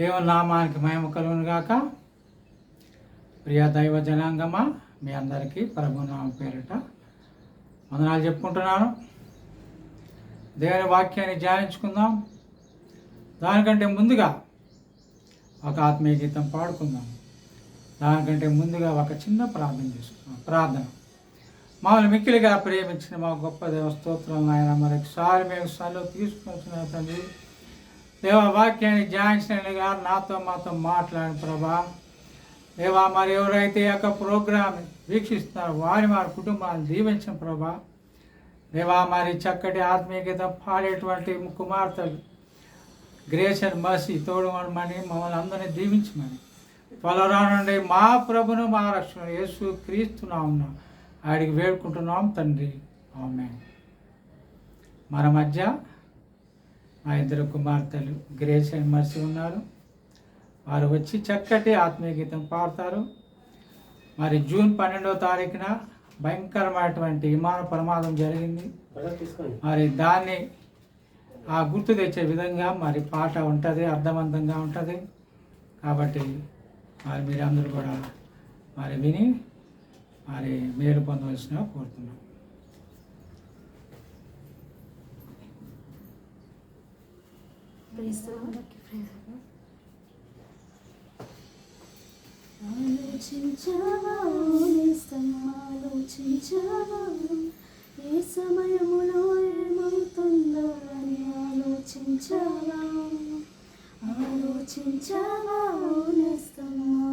దేవుని నామానికి మహిమ కలుగును గాక. ప్రియ దైవ జనాంగమా, మీ అందరికీ ప్రభునామ పేరిట వందనాలు చెప్పుకుంటున్నాను. దేవుని వాక్యాన్ని ధ్యానించుకుందాం. దానికంటే ముందుగా ఒక ఆత్మీయ గీతం పాడుకుందాం. దానికంటే ముందుగా ఒక చిన్న ప్రార్థన చేసుకుందాం. ప్రార్థన. మమ్మల్ని మిక్కిలిగా ప్రేమించిన మా గొప్ప దేవ స్తోత్రం నాయన, మరొకసారి మేము సెలవు తీసుకొచ్చిన తండ్రి, దేవా వాక్యాన్ని ధ్యానించినగా నాతో మాతో మాట్లాడిన ప్రభా. దేవా మరి ఎవరైతే ఈ యొక్క ప్రోగ్రామ్ వీక్షిస్తున్నారో వారి కుటుంబాన్ని దీవించిన ప్రభా. దేవా మరి చక్కటి ఆత్మీయ గీతం పాడేటువంటి కుమార్తెలు గ్రేస్ అండ్ మర్సీ తోడుమని మమ్మల్ని అందరినీ దీవించమని త్వరలో నుండి మా ప్రభును మా రక్షణ యేసు క్రీస్తునామున ఆడికి వేడుకుంటున్నాం తండ్రి, ఆమేన్. మన మధ్య మా ఇద్దరు కుమార్తెలు గ్రేస్ అండ్ మర్సీ ఉన్నారు. వారు వచ్చి చక్కటి ఆత్మీయ గీతం పాడతారు. మరి జూన్ 12వ తారీఖున భయంకరమైనటువంటి విమాన ప్రమాదం జరిగింది. మరి దాన్ని గుర్తు తెచ్చే విధంగా మరి పాట ఉంటుంది, అర్థవంతంగా ఉంటుంది. కాబట్టి మరి మీరందరూ కూడా మరి విని మరి మేలు పొందవలసిన కోరుతున్నాం. ఆలోచించావా ఆలోచించావా ఏ సమయములో ఏమవుతుందో అని ఆలోచించావా ఆలోచించావా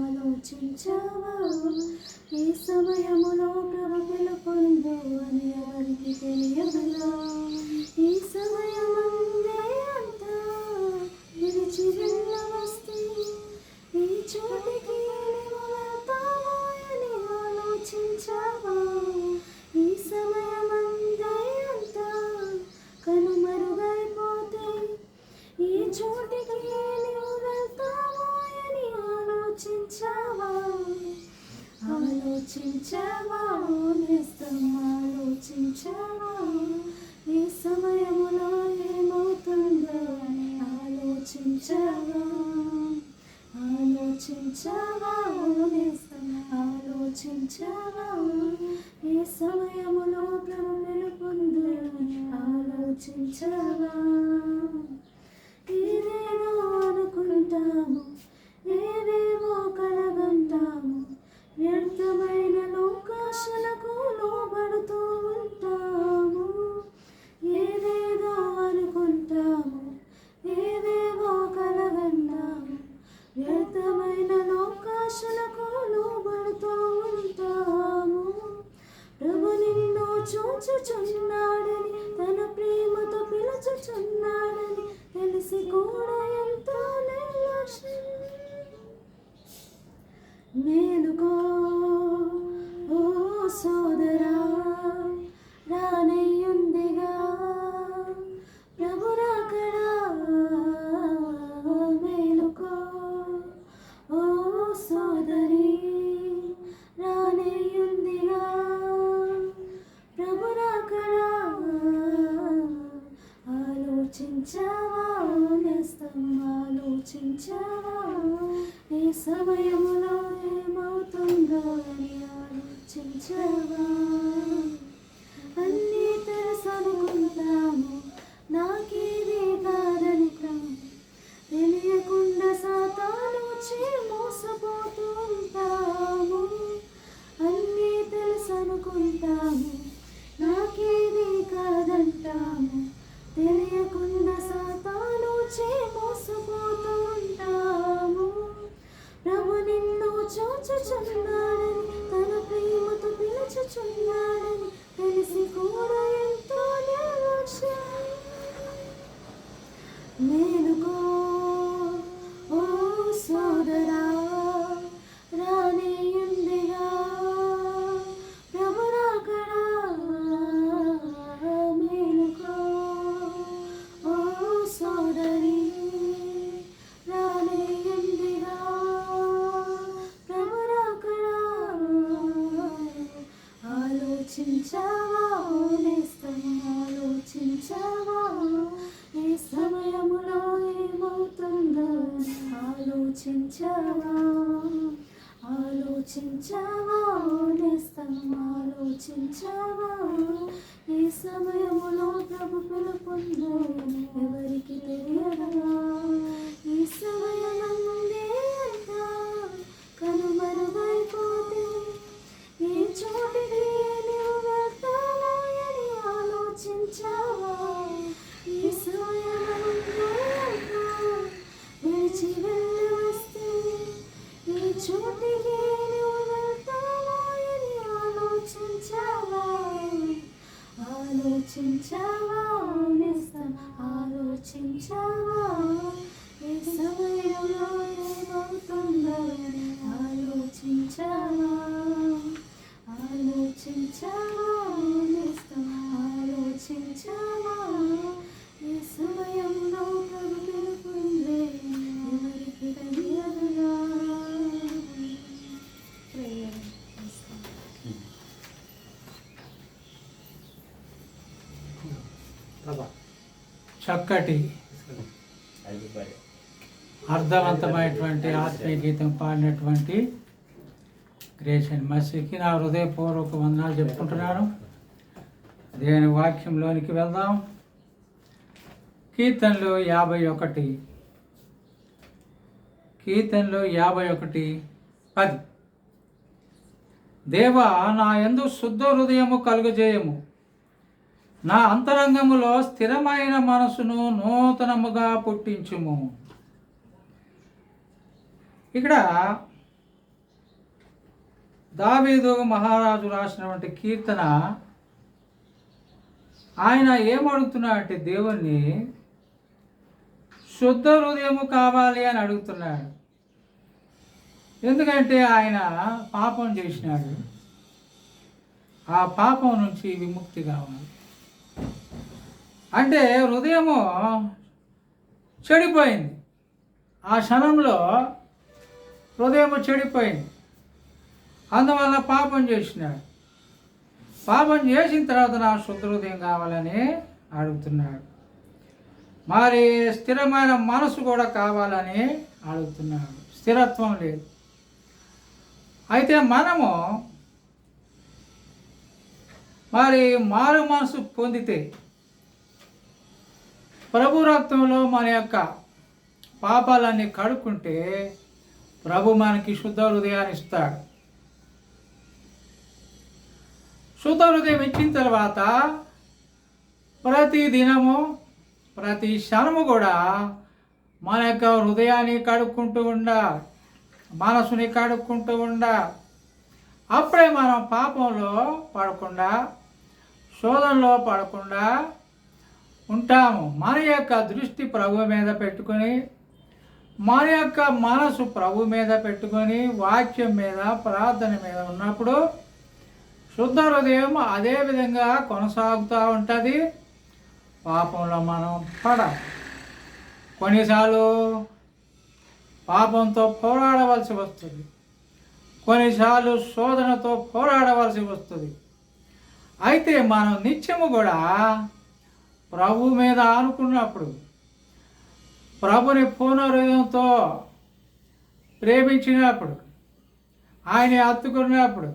ఆలోచించావా ఏ సమయములో ప్రభు పిలుపుందో అని ఎవరికి తెలియదుగా. ఈ సమయమందే అంతా విడిచి వెళ్ళవస్తే ఈ చోటికి వెళ్తావా అని ఆలోచించావా. ఈ సమయమందే అంతా కనుమరుగైపోతే ఈ చోటికి వెళ్తావా అని ఆలోచించావా ఆలోచించావా ఆలోచించావా ఈ సమయములో ఏమవుతుందో అని ఆలోచించావా ఆలోచించావా ఆలోచించావా ఈ సమయములో ప్రభు పిలుపుందో అని ఆలోచించావా. ఏదేదో అనుకుంటాము, ఏవేవో కలగంటాము, వ్యర్థమైన లోకాశలకు లోబడుతూ ఉంటాము. ఏదేదో అనుకుంటాము, ఏవేవో కలగంటాము, వ్యర్థమైన లోకాశలకు లోబడుతూ ఉంటాము. ప్రభు నిన్ను చూచుచున్నాడని, తన ప్రేమతో పిలుచుచున్నాడని తెలిసి కూడా ఎంతో నిర్లక్ష్యం. మేలుకో ఓ సోదరా, రానయ్యుందిగా ప్రభు రాకడా. మేలుకో ఓ సోదరి, రానయ్యుందిగా ప్రభు రాకడా. ఆలోచించావా నేస్తం ఆలోచించావా ఏ సమయములో ఏమవుతుందో అని ఆలోచించావా. అన్నీ తెలుసనుకుంటాము, నాకేది కాదని తెలియకుండా సాతాను మోసపోతూ ఉంటాము. అన్నీ తెలుసనుకుంటాము, నాకేది కాదంటాము, తెలియకుండా సాతాను మోసపోతూ ఉంటాము. ప్రభు నిన్ను చూచుచున్నాడని, తన ప్రేమతో పిలుచుచున్నాడని తెలిసి కూడా ఎంతో నిర్లక్ష్యం. మేలుకో ఓ సోదరా, రానయ్యుందిగా ప్రభు రాకడా. మేలుకో ఓ సోదరి, రానయ్యుందిగా ప్రభు రాకడా. ఆలోచించావా నేస్తం ఆలోచించావా ఏ సమయములో ఏమో ఆలోచించావా ఆలోచించావా నేస్తం ఆలోచించావా ఈ సమయములో ప్రభు పిలుపుందో ఎవరికి తెలియదా ఈ సమయమందే కనుమరుగైపోతే ఈ చోటికి నీవు వెళ్తావా అని ఆలోచించావా ఈ సమయమందే విడిచి వెళ్ళి వస్తే ఈ చోటికి నీవు వెళ్తావా అని ఆలోచించావా ఆలోచించావా నిస్తం ఆలోచించావా ఈ సమయంలో ఏమవుతుందో అని ఆలోచించావా ఆలోచించావా నిస్తం ఆలోచించావా ఈ సమయంలో ప్రభు పిలుపుందే ఎవరికి తెలియదుగా చక్కటి అర్థవంతమైనటువంటి ఆత్మీయ గీతం పాడినటువంటి గ్రేషన్ మసీకి నా హృదయపూర్వక వందనాలు చెప్పుకుంటున్నాను. దేవుని వాక్యంలోనికి వెళ్దాం. కీర్తనలు 51 10. దేవా, నా యందు శుద్ధ హృదయము కలుగజేయము, నా అంతరంగములో స్థిరమైన మనసును నూతనముగా పుట్టించుము. ఇక్కడ దావీదు మహారాజు రాసినటువంటి కీర్తన, ఆయన ఏమడుగుతున్నాడంటే దేవుణ్ణి శుద్ధ హృదయము కావాలి అని అడుగుతున్నాడు. ఎందుకంటే ఆయన పాపం చేసినాడు, ఆ పాపం నుంచి విముక్తి కావాలి. అంటే హృదయము చెడిపోయింది, ఆ క్షణంలో హృదయము చెడిపోయింది, అందువల్ల పాపం చేసినాడు. పాపం చేసిన తర్వాత నా శుద్ధ హృదయం కావాలని అడుగుతున్నాడు. మరి స్థిరమైన మనసు కూడా కావాలని అడుగుతున్నాడు. స్థిరత్వం లేదు. అయితే మనము మరి మారు మనసు పొందితే ప్రభు రక్తంలో మన యొక్క పాపాలన్నీ కడుక్కుంటే ప్రభు మనకి శుద్ధ హృదయాన్ని ఇస్తాడు. శుద్ధ హృదయం ఇచ్చిన తర్వాత ప్రతి దినము ప్రతి క్షణము కూడా మన యొక్క హృదయాన్ని కడుక్కుంటూ ఉండాలి, మనసుని కడుక్కుంటూ ఉండాలి. అప్పుడే మనం పాపంలో పడకుండా, శోధనలో పడకుండా ఉంటాము. మన యొక్క దృష్టి ప్రభు మీద పెట్టుకొని, మన యొక్క మనసు ప్రభు మీద పెట్టుకొని, వాక్యం మీద ప్రార్థన మీద ఉన్నప్పుడు శుద్ధ హృదయం అదే విధంగా కొనసాగుతూ ఉంటుంది. పాపంలో మనం కొన్నిసార్లు పాపంతో పోరాడవలసి వస్తుంది, కొన్నిసార్లు శోధనతో పోరాడవలసి వస్తుంది. అయితే మనం నిత్యము కూడా ప్రభు మీద ఆనుకున్నప్పుడు, ప్రభుని పూర్ణ హృదయంతో ప్రేమించినప్పుడు, ఆయన హత్తుకున్నప్పుడు,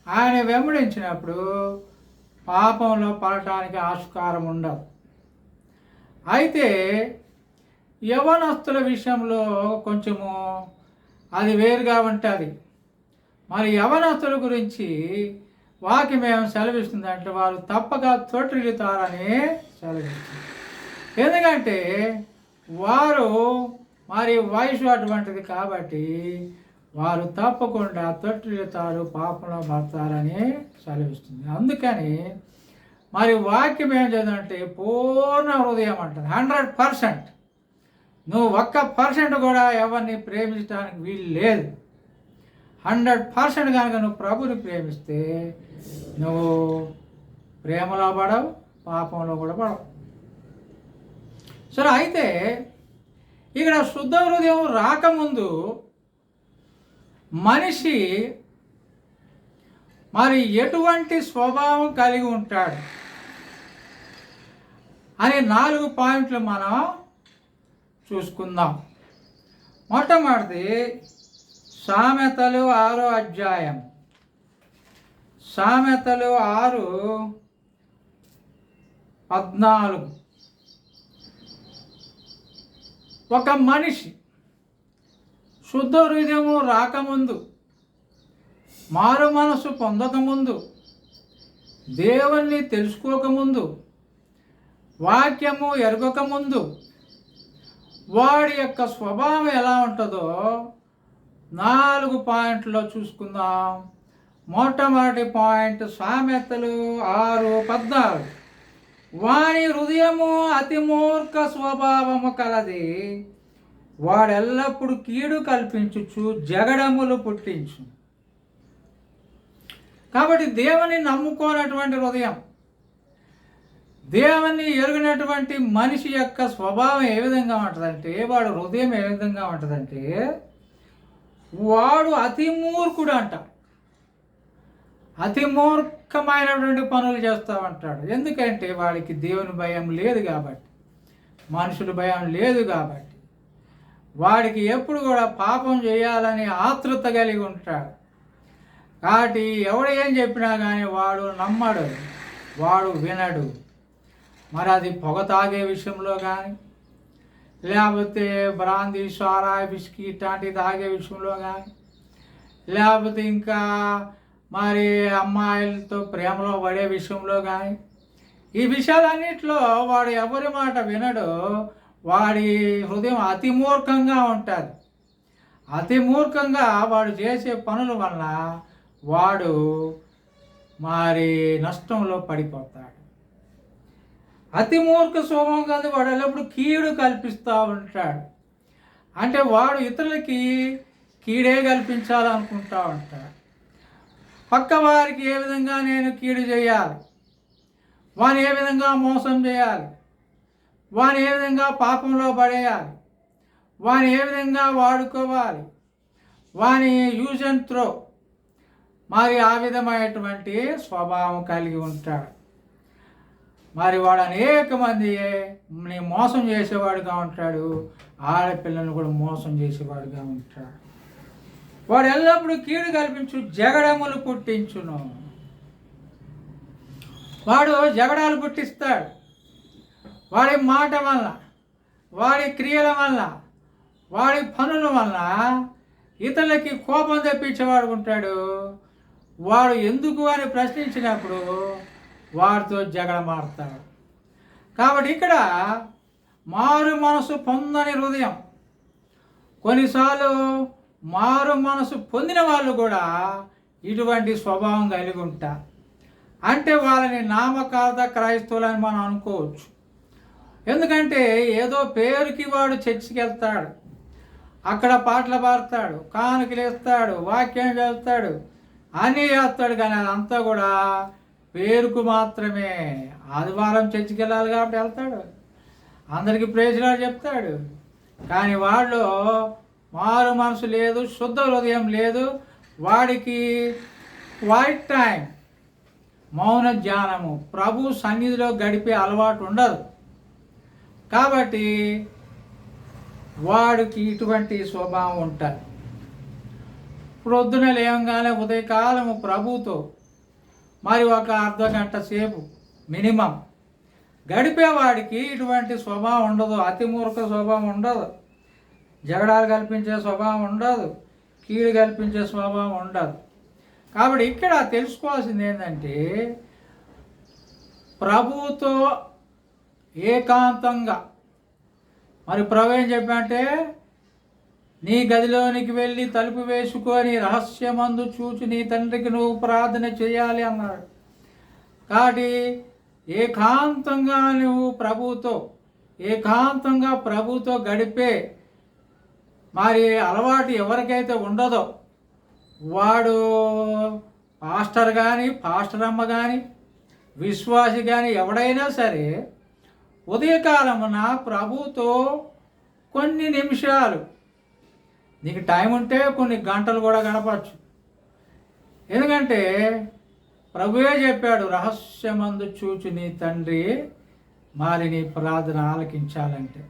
ఆయన వెంబడించినప్పుడు పాపంలో పడటానికి ఆస్కారం ఉండదు. అయితే యవనస్తుల విషయంలో కొంచెము అది వేరుగా ఉంటుంది. మరి యవనస్తుల గురించి వాక్యం ఏమి సెలవిస్తుంది అంటే, వారు తప్పక తొట్టిల్లుతారని సెలవిస్తుంది. ఎందుకంటే వారు మరి వయసు అటువంటిది కాబట్టి వారు తప్పకుండా తొట్టిల్లుతారు, పాపంలో పడతారని సెలవిస్తుంది. అందుకని మరి వాక్యం ఏం చదివంటే పూర్ణ హృదయం అంటుంది. 100%. నువ్వు 1% కూడా ఎవరిని ప్రేమించడానికి వీలు లేదు. 100% కనుక నువ్వు ప్రభుని ప్రేమిస్తే నువ్వు ప్రేమలో పడవు, పాపంలో కూడా పడవు. సరే, అయితే ఇక్కడ శుద్ధ హృదయం రాకముందు మనిషి మరి ఎటువంటి స్వభావం కలిగి ఉంటాడు అనే 4 పాయింట్లు మనం చూసుకుందాం. మొట్టమొదటిది సామెతలు 6వ అధ్యాయం. సామెతలు 6:14. ఒక మనిషి శుద్ధ హృదయము రాకముందు, మారు మనసు పొందకముందు, దేవుణ్ణి తెలుసుకోకముందు, వాక్యము ఎరగకముందు వాడి యొక్క స్వభావం ఎలా ఉంటుందో 4 పాయింట్లో చూసుకుందాం. మొట్టమొదటి పాయింట్ సామెతలు 6:14. వాని హృదయము అతి మూర్ఖ స్వభావము కలది, వాడెల్లప్పుడు కీడు కల్పించుచు జగడములు పుట్టించు. కాబట్టి దేవుని నమ్ముకోనటువంటి హృదయం, దేవుని ఎరుగినటువంటి మనిషి యొక్క స్వభావం ఏ విధంగా ఉంటుందంటే, వాడు హృదయం ఏ విధంగా ఉంటుందంటే, వాడు అతి మూర్ఖుడు అంట. అతి మూర్ఖమైనటువంటి పనులు చేస్తూ ఉంటాడు. ఎందుకంటే వాడికి దేవుని భయం లేదు కాబట్టి, మనుషుల భయం లేదు కాబట్టి, వాడికి ఎప్పుడు కూడా పాపం చేయాలని ఆతృత కలిగి ఉంటాడు. కాబట్టి ఎవడు ఏం చెప్పినా కానీ వాడు నమ్మడు, వాడు వినడు. మరి అది పొగ తాగే విషయంలో కానీ, లేకపోతే బ్రాందీ, సారాయి, బిస్కీ ఇట్లాంటివి తాగే విషయంలో కానీ, లేకపోతే ఇంకా మరి అమ్మాయిలతో ప్రేమలో పడే విషయంలో కానీ, ఈ విషయాలన్నింటిలో వాడు ఎవరి మాట వినడు. వాడి హృదయం అతి మూర్ఖంగా ఉంటుంది. అతి మూర్ఖంగా వాడు చేసే పనుల వల్ల వాడు మరి నష్టంలో పడిపోతాడు. అతి మూర్ఖ స్వభావం కాదు, వాడు ఎల్లప్పుడు కీడు కల్పిస్తూ ఉంటాడు. అంటే వాడు ఇతరులకి కీడే కల్పించాలనుకుంటూ ఉంటాడు. పక్క వారికి ఏ విధంగా నేను కీడు చేయాలి, వాని ఏ విధంగా మోసం చేయాలి, వాని ఏ విధంగా పాపంలో పడేయాలి, వాని ఏ విధంగా వాడుకోవాలి, వాని యూజ్ అండ్ త్రో, మరి ఆ విధమైనటువంటి స్వభావం కలిగి ఉంటాడు. మరి వాడు అనేక మందిని మోసం చేసేవాడుగా ఉంటాడు, ఆడపిల్లలను కూడా మోసం చేసేవాడుగా ఉంటాడు. వాడు ఎల్లప్పుడూ కీడు కల్పించు జగడములు పుట్టించును. వాడు జగడాలు పుట్టిస్తాడు. వాడి మాట వల్ల, వాడి క్రియల వల్ల, వాడి పనుల వల్ల ఇతరులకి కోపం తెప్పించేవాడు ఉంటాడు. వాడు ఎందుకు అని ప్రశ్నించినప్పుడు వాడితో జగడ మారుతాడు. కాబట్టి ఇక్కడ మారు మనసు పొందని హృదయం, కొన్నిసార్లు మారు మనసు పొందిన వాళ్ళు కూడా ఇటువంటి స్వభావం కలిగి ఉంటారు. అంటే వాళ్ళని నామకార్థ క్రైస్తవులని మనం అనుకోవచ్చు. ఎందుకంటే ఏదో పేరుకి వాడు చర్చికి వెళ్తాడు, అక్కడ పాటలు పాడతాడు, కానుకలు వేస్తాడు, వాక్యం చదువుతాడు, అన్నీ చేస్తాడు. కానీ అదంతా కూడా పేరుకు మాత్రమే. ఆదివారం చర్చికి వెళ్ళాలి కాబట్టి వెళ్తాడు, అందరికీ ప్రేజులాడు చెప్తాడు. కానీ వాళ్ళు మారు మనసు లేదు, శుద్ధ హృదయం లేదు. వాడికి క్వైట్ టైం, మౌన ధ్యానము, ప్రభు సన్నిధిలో గడిపే అలవాటు ఉండదు. కాబట్టి వాడికి ఇటువంటి స్వభావం ఉంటుంది. ప్రొద్దున లేవగానే ఉదయకాలము ప్రభుతో మరి ఒక అర్ధగంట సేపు మినిమం గడిపేవాడికి ఇటువంటి స్వభావం ఉండదు. అతి మూర్ఖ స్వభావం ఉండదు, జగడాలు కల్పించే స్వభావం ఉండదు, కీడు కల్పించే స్వభావం ఉండదు. కాబట్టి ఇక్కడ తెలుసుకోవాల్సింది ఏంటంటే, ప్రభువుతో ఏకాంతంగా, మరి ప్రభు ఏం చెప్పంటే, నీ గదిలోనికి వెళ్ళి తలుపు వేసుకొని రహస్యమందు చూచి నీ తండ్రికి నువ్వు ప్రార్థన చేయాలి అన్నాడు. కాబట్టి ఏకాంతంగా నువ్వు ప్రభువుతో గడిపే మరి అలవాటు ఎవరికైతే ఉండదో, వాడు పాస్టర్ కానీ, పాస్టర్ అమ్మ కానీ, విశ్వాసి కానీ ఎవడైనా సరే ఉదయకాలమున ప్రభువుతో కొన్ని నిమిషాలు, నీకు టైం ఉంటే కొన్ని గంటలు కూడా గడపచ్చు. ఎందుకంటే ప్రభువే చెప్పాడు, రహస్యమందు చూచి నీ తండ్రి మరి నీ ప్రార్థన ఆలకించాలంటే.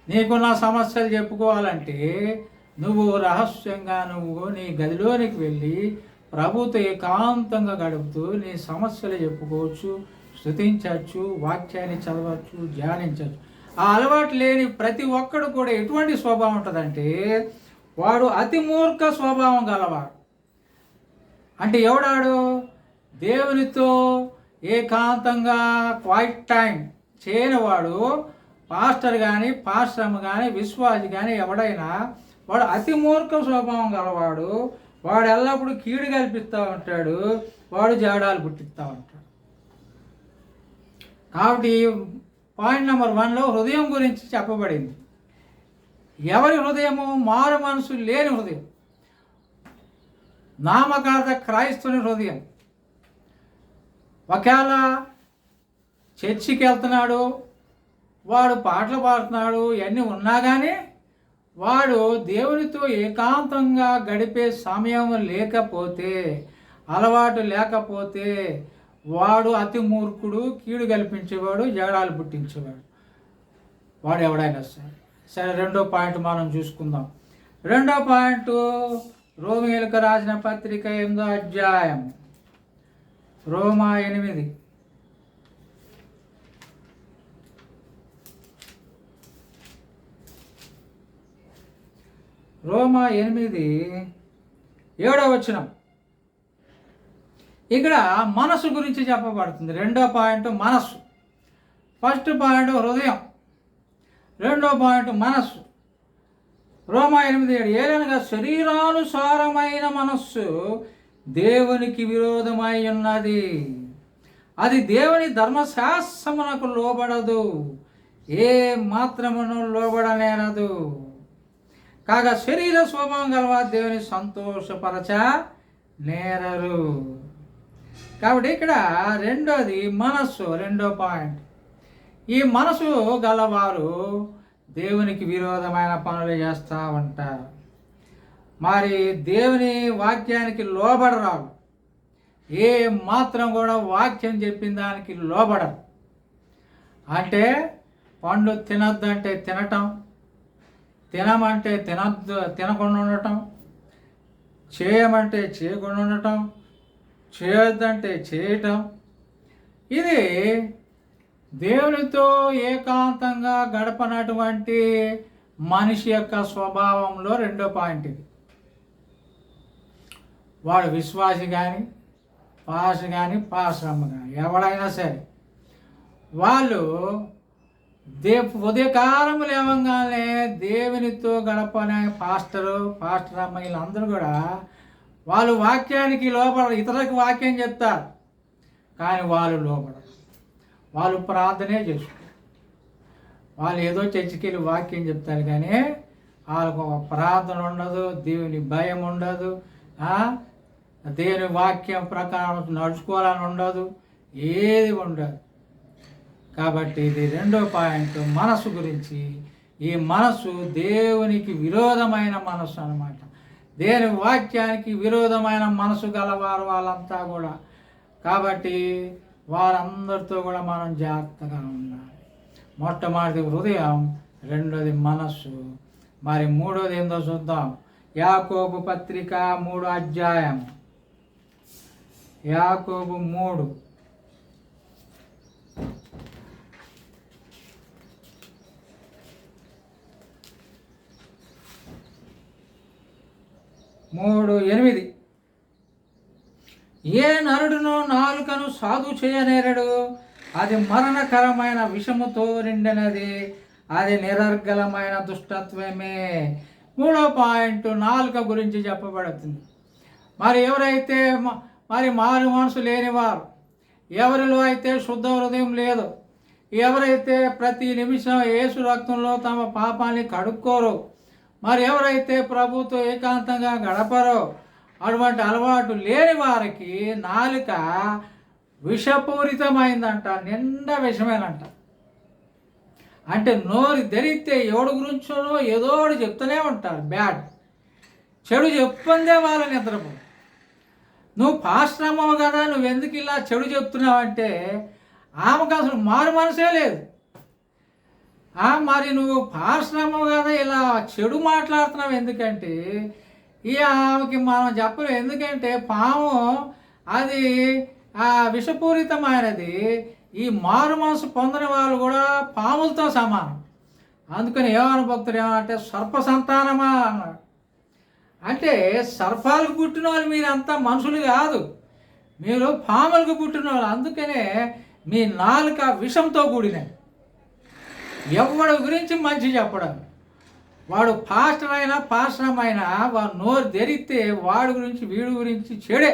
నీకున్న సమస్యలు చెప్పుకోవాలంటే నువ్వు రహస్యంగా నీ గదిలోనికి వెళ్ళి ప్రభుతో ఏకాంతంగా గడుపుతూ నీ సమస్యలు చెప్పుకోవచ్చు, స్తుతించవచ్చు, వాక్యాన్ని చదవచ్చు, ధ్యానించవచ్చు. ఆ అలవాటు లేని ప్రతి ఒక్కడు కూడా ఎటువంటి స్వభావం ఉంటుందంటే వాడు అతి మూర్ఖ స్వభావం గలవాడు. అంటే ఎవడాడు? దేవునితో ఏకాంతంగా క్వైట్ టైం చేయనివాడు పాస్టర్ కానీ పాస్టమ్ కానీ విశ్వాసి కానీ ఎవడైనా వాడు అతి మూర్ఖ స్వభావం గలవాడు. వాడు ఎల్లప్పుడూ కీడు కల్పిస్తూ ఉంటాడు, వాడు జాడాలు పుట్టిస్తూ ఉంటాడు. కాబట్టి పాయింట్ నెంబర్ 1లో హృదయం గురించి చెప్పబడింది. ఎవరి హృదయము? మారు మనసు లేని హృదయం, నామకార్థ క్రైస్తవుని హృదయం. ఒకవేళ చర్చికి వెళ్తున్నాడు, వాడు పాటలు పాడుతున్నాడు, ఇవన్నీ ఉన్నా కానీ వాడు దేవునితో ఏకాంతంగా గడిపే సమయం లేకపోతే, అలవాటు లేకపోతే వాడు అతి మూర్ఖుడు, కీడు కల్పించేవాడు, జగడాలు పుట్టించేవాడు. వాడు ఎవడైనా సరే. రెండో పాయింట్ మనం చూసుకుందాం. రెండో పాయింట్ రోమీయులకు రాసిన పత్రిక 8వ అధ్యాయం, రోమా 8. రోమా 8:7 వచనం. ఇక్కడ మనసు గురించి చెప్పబడుతుంది. రెండో పాయింట్ మనస్సు. ఫస్ట్ పాయింట్ హృదయం, రెండో పాయింట్ మనస్సు. రోమా 8:7 ఏలనగా శరీరానుసారమైన మనస్సు దేవునికి విరోధమై ఉన్నది, అది దేవుని ధర్మశాస్త్రమునకు లోబడదు, ఏ మాత్రమును లోబడనేరదు. కాగా శరీర స్వభావం గలవా దేవుని సంతోషపరచ నేరరు. కాబట్టి ఇక్కడ రెండోది మనస్సు, రెండో పాయింట్. ఈ మనసు గలవారు దేవునికి విరోధమైన పనులు చేస్తూ ఉంటారు. మరి దేవుని వాక్యానికి లోబడరావు, ఏ మాత్రం కూడా వాక్యం చెప్పిన దానికి లోబడరు. అంటే పండు తినద్దంటే తినటం, తినమంటే తినకుండా ఉండటం, చేయమంటే చేయకుండా ఉండటం, చేయొద్దంటే చేయటం. ఇది దేవునితో ఏకాంతంగా గడపనటువంటి మనిషి యొక్క స్వభావంలో రెండో పాయింట్ ఇది. వాడు విశ్వాసి కానీ పాస్ కానీ పాశ్రమ కానీ ఎవడైనా సరే వాళ్ళు ఉదయకాలం లేవంగానే దేవునితో గడపనే పాస్టర్ అమ్మ వీళ్ళందరూ కూడా వాళ్ళు వాక్యానికి లోపడరు. ఇతరులకు వాక్యం చెప్తారు కానీ వాళ్ళు లోపడరు. వాళ్ళు ప్రార్థనే చేసుకుంటారు. వాళ్ళు ఏదో చర్చికి వెళ్ళి వాక్యం చెప్తారు కానీ వాళ్ళకు ప్రార్థన ఉండదు, దేవుని భయం ఉండదు, దేవుని వాక్యం ప్రకారం నడుచుకోవాలని ఉండదు, ఏది ఉండదు. కాబట్టి ఇది రెండో పాయింట్ మనసు గురించి. ఈ మనసు దేవునికి విరోధమైన మనసు అన్నమాట. దేవుని వాక్యానికి విరోధమైన మనసు గలవారు వాళ్ళంతా కూడా. కాబట్టి వారందరితో కూడా మనం జాగ్రత్తగా ఉండాలి. మొట్టమొదటి హృదయం, రెండోది మనస్సు. మరి మూడోది ఏందో చూద్దాం. యాకోబు పత్రిక 3వ అధ్యాయం, యాకోబు 3. మూడు 8. ఏ నరుడును నాలుకను సాధు చేయనేరడు, అది మరణకరమైన విషముతో నిండినది, అది నిరర్గలమైన దుష్టత్వమే. మూడో పాయింట్ నాలుక గురించి చెప్పబడుతుంది. మరి ఎవరైతే మారు మనసు లేనివారు, ఎవరిలో అయితే శుద్ధ హృదయం లేదు, ఎవరైతే ప్రతి నిమిషం యేసు రక్తంలో తమ పాపాన్ని కడుక్కోరో, మరి ఎవరైతే ప్రభుతో ఏకాంతంగా గడపరో, అటువంటి అలవాటు లేని వారికి నాలుక విషపూరితమైందంట, నిండా విషమేనంట. అంటే నోరు తెరిస్తే ఎవడు గురించోనో ఏదో ఒకటి చెప్తూనే ఉంటారు. బ్యాడ్ చెడు చెప్పుందే వాళ్ళు నిద్రపో. నువ్వు పాశ్రమవు కదా, నువ్వు ఎందుకు ఇలా చెడు చెప్తున్నావంటే ఆమెకు అసలు మారు మనసే లేదు. మరి నువ్వు పాశ్రమం కదా ఇలా చెడు మాట్లాడుతున్నావు ఎందుకంటే ఆమెకి మనం చెప్పలేం. ఎందుకంటే పాము అది విషపూరితమైనది. ఈ మారు మనసు పొందని వాళ్ళు కూడా పాములతో సమానం. అందుకని యోహాను భక్తుడు ఏమంటే సర్ప సంతానమా అన్నాడు. అంటే సర్పాలకు పుట్టిన వాళ్ళు మీరంతా మనుషులు కాదు, మీరు పాములకు పుట్టిన వాళ్ళు. అందుకనే మీ నాలుక విషంతో కూడినది. ఎవడి గురించి మంచి చెప్పడం, వాడు పాస్టర్ అయినా పాశ్రమైనా వాడు నోరు తెరిస్తే వాడి గురించి వీడి గురించి చెడే.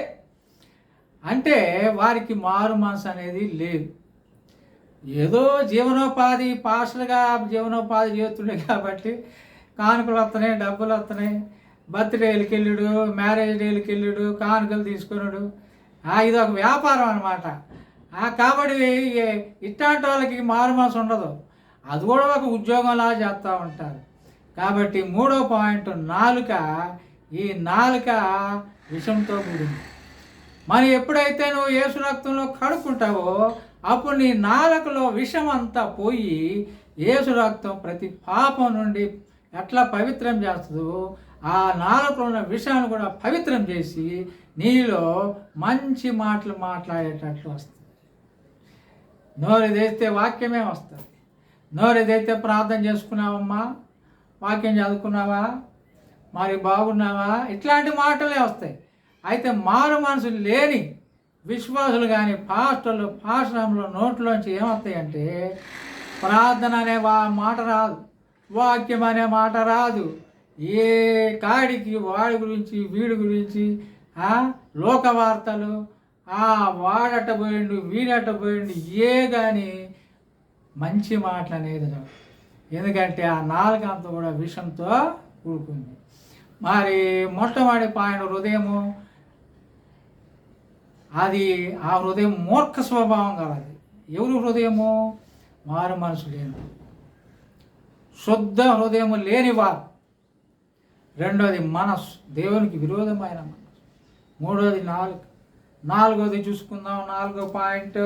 అంటే వారికి మారు మనసు అనేది లేదు. ఏదో జీవనోపాధి పాస్టర్గా జీవనోపాధి చేస్తుండే కాబట్టి కానుకలు వస్తున్నాయి, డబ్బులు వస్తున్నాయి, బర్త్డేలకు వెళ్ళాడు, మ్యారేజ్ డేలకు వెళ్ళాడు, కానుకలు తీసుకున్నాడు. ఇది ఒక వ్యాపారం అనమాట. కాబట్టి ఇట్లాంటి వాళ్ళకి మారు మనసు ఉండదు. అది కూడా ఒక ఉద్యోగంలా చేస్తూ ఉంటారు. కాబట్టి 3వ పాయింట్ నాలుక. ఈ నాలుక విషంతో కూడింది. మరి ఎప్పుడైతే నువ్వు యేసు రక్తంలో కడుక్కుంటావో అప్పుడు నీ నాలుకలో విషం అంతా పోయి యేసు రక్తం ప్రతి పాపం నుండి ఎట్లా పవిత్రం చేస్తుందో ఆ నాలుకలో ఉన్న విషయాన్ని కూడా పవిత్రం చేసి నీలో మంచి మాటలు మాట్లాడేటట్లు వస్తుంది. నోరేదైతే వాక్యమే వస్తుంది. నోరేదైతే ప్రార్థన చేసుకున్నావమ్మా, వాక్యం చదువుకున్నావా, మరి బాగున్నావా, ఇట్లాంటి మాటలే వస్తాయి. అయితే మారు మనసు లేని విశ్వాసులు కానీ పాస్టర్లు పాశ్రమంలో నోట్లోంచి ఏమవుతాయంటే ప్రార్థన అనే మాట రాదు, వాక్యం అనే మాట రాదు. ఏ కాడికి వాడి గురించి వీడి గురించి లోక వార్తలు, వాడట పోయిండు వీడట పోయిండు, ఏ కానీ మంచి మాటలు అనేది రావు. ఎందుకంటే ఆ నాలుక అంతా కూడా విషంతో కూడుకుంది. మరి మొట్టమొదటి పాయింట్ హృదయము. అది ఆ హృదయం మూర్ఖ స్వభావం కలది. ఎవరు హృదయము? మారు మనసు లేని, శుద్ధ హృదయము లేనివారు. రెండోది మనస్సు, దేవునికి విరోధమైన మనస్సు. మూడోది నాలుక. నాలుగోది చూసుకుందాం. 4వ పాయింట్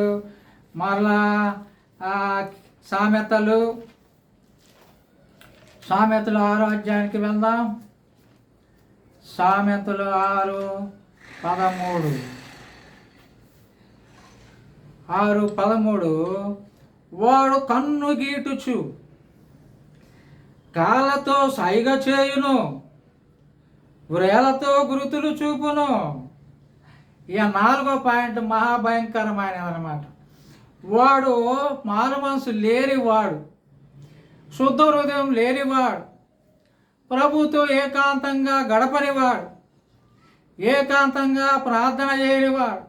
మరలా సామెతలు 6వ అధ్యాయానికి వెళ్దాం. సామెతలు 6:13. 6:13 వాడు కన్ను గీటుచు కాళ్ళతో సైగ చేయును, వ్రేలతో గురుతులు చూపును. ఇక 4వ పాయింట్ మహాభయంకరమైనది అనమాట. వాడు మారు మనసు లేనివాడు, శుద్ధ హృదయం లేనివాడు, ప్రభుతో ఏకాంతంగా గడపనివాడు, ఏకాంతంగా ప్రార్థన చేయనివాడు,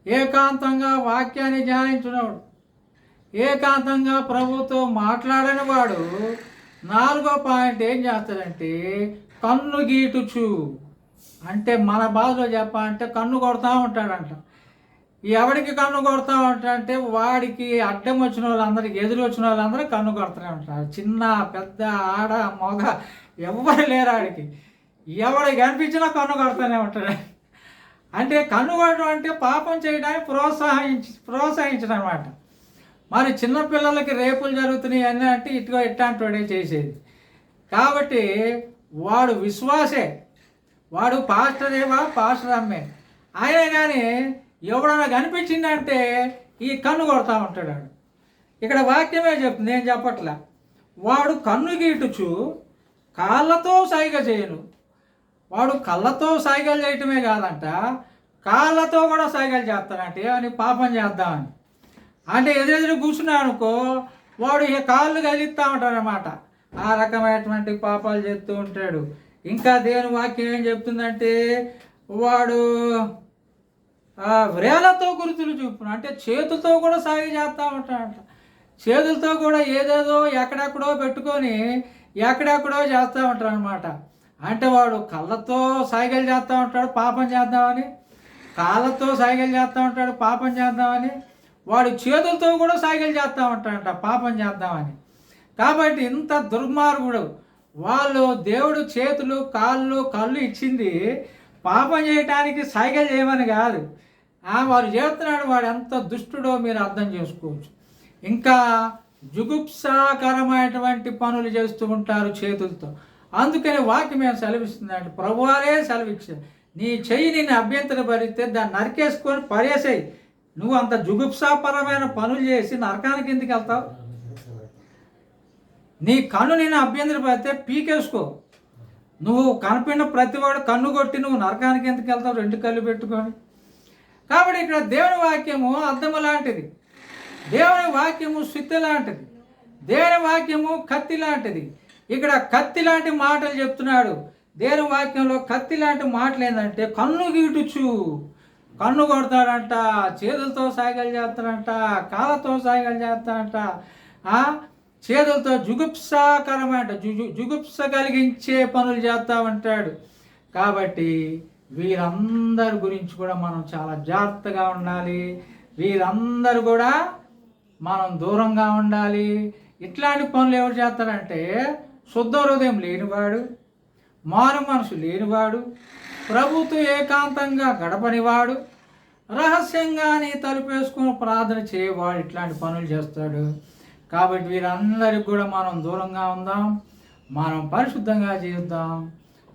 ఏకాంతంగా వాక్యాన్ని ధ్యానించినవాడు, ఏకాంతంగా ప్రభుతో మాట్లాడని వాడు 4వ పాయింట్ ఏం చేస్తాడంటే కన్ను గీటుచు. అంటే మన భాషలో చెప్పాలంటే కన్ను కొడతా ఉంటాడంట. ఎవడికి కన్ను కొడతా ఉంటాడంటే వాడికి అడ్డం వచ్చిన వాళ్ళందరికీ, ఎదురు వచ్చిన వాళ్ళందరూ కన్ను కొడుతూనే ఉంటారు. చిన్న పెద్ద ఆడ మగ ఎవరు లేరు ఆడికి. ఎవడికి కనిపించినా కన్ను కొడుతూనే ఉంటాడు. అంటే కన్ను కొట్టడం అంటే పాపం చేయడానికి ప్రోత్సహించడం అనమాట. మరి చిన్నపిల్లలకి రేపులు జరుగుతున్నాయి అని అంటే ఇట్లాంటి వాడే చేసేది. కాబట్టి వాడు విశ్వాసే, వాడు పాస్టరేవా పాస్టర్ అమ్మే. అయినా కానీ ఎవడన్నా కనిపించిందంటే ఈ కన్ను కొడతా ఉంటాడు. ఇక్కడ వాక్యమే చెప్తుంది, నేను చెప్పట్లా. వాడు కన్ను గీటుచు కాళ్ళతో సైగ చేయను. వాడు కళ్ళతో సైగలు చేయటమే కాదంట, కాళ్ళతో కూడా సైగలు చేస్తాడంటే ఏమని పాపం చేద్దామని. అంటే ఎదురెదురు కూర్చున్నాడు అనుకో, వాడు ఇక కాళ్ళు కదిలిస్తూ ఉంటాడనమాట. ఆ రకమైనటువంటి పాపాలు చేస్తూ ఉంటాడు. ఇంకా దేవుని వాక్యం ఏం చెప్తుందంటే వాడు వ్రేలతో గుర్తులు చూపును. అంటే చేతులతో కూడా సాగి చేస్తూ ఉంటాడంట. చేతులతో కూడా ఏదేదో ఎక్కడెక్కడో పెట్టుకొని ఎక్కడెక్కడో చేస్తూ ఉంటాడు అనమాట. అంటే వాడు కళ్ళతో సైగలు చేస్తూ ఉంటాడు పాపం చేద్దామని, కాళ్ళతో సైగలు చేస్తూ ఉంటాడు పాపం చేద్దామని, వాడు చేతులతో కూడా సైగలు చేస్తూ ఉంటాడంట పాపం చేద్దామని. కాబట్టి ఇంత దుర్మార్గుడు. వాళ్ళు దేవుడు చేతులు కాళ్ళు కళ్ళు ఇచ్చింది పాపం చేయటానికి సైగలు చేయమని కాదు. వాడు చేస్తున్నాడు. వాడు ఎంత దుష్టుడో మీరు అర్థం చేసుకోవచ్చు. ఇంకా జుగుప్సాకరమైనటువంటి పనులు చేస్తూ ఉంటారు చేతులతో. అందుకని వాక్యం ఏం సెలవిస్తుందంటే, ప్రభువారే సెలవిచ్చారు, నీ చెయ్యి నిన్ను అభ్యంతరపరిస్తే దాన్ని నరికేసుకొని పడేసేయి. నువ్వు అంత జుగుప్సాపరమైన పనులు చేసి నరకానికి ఎందుకు వెళ్తావు? నీ కన్ను నేను అభ్యంతరపడితే పీకేసుకో. నువ్వు కనిపిన ప్రతివాడు కన్ను కొట్టి నువ్వు నరకానికి ఎందుకు వెళ్తావు 2 కళ్ళు పెట్టుకొని? కాబట్టి ఇక్కడ దేవుని వాక్యము అద్దము లాంటిది, దేవుని వాక్యము సుత్తి లాంటిది, దేవుని వాక్యము కత్తి లాంటిది. ఇక్కడ కత్తి లాంటి మాటలు చెప్తున్నాడు. దేవుని వాక్యంలో కత్తి లాంటి మాటలు ఏంటంటే, కన్ను గీటుచు, కన్ను కొడతాడంట, చేతులతో సాయిగలు చేస్తాడంట, కాళ్ళతో సాయిగలు చేస్తాడంట, చేతులతో జుగుప్సాకరమైన జుగుప్స కలిగించే పనులు చేస్తామంటాడు. కాబట్టి వీరందరి గురించి కూడా మనం చాలా జాగ్రత్తగా ఉండాలి. వీరందరూ కూడా మనం దూరంగా ఉండాలి. ఇట్లాంటి పనులు ఎవరు చేస్తారంటే, శుద్ధ హృదయం లేనివాడు, మారు మనసు లేనివాడు, ప్రభుతో ఏకాంతంగా గడపనివాడు, రహస్యంగానే తలుపేసుకుని ప్రార్థన చేయవాడు ఇట్లాంటి పనులు చేస్తాడు. కాబట్టి వీరందరికీ కూడా మనం దూరంగా ఉందాం, మనం పరిశుద్ధంగా జీవిద్దాం,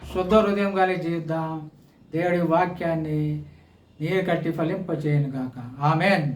శుద్ధ హృదయం కలిగి జీవిద్దాం. దేవుడి వాక్యాన్ని నీరు కట్టి ఫలింపచేయను గాక. ఆమెన్.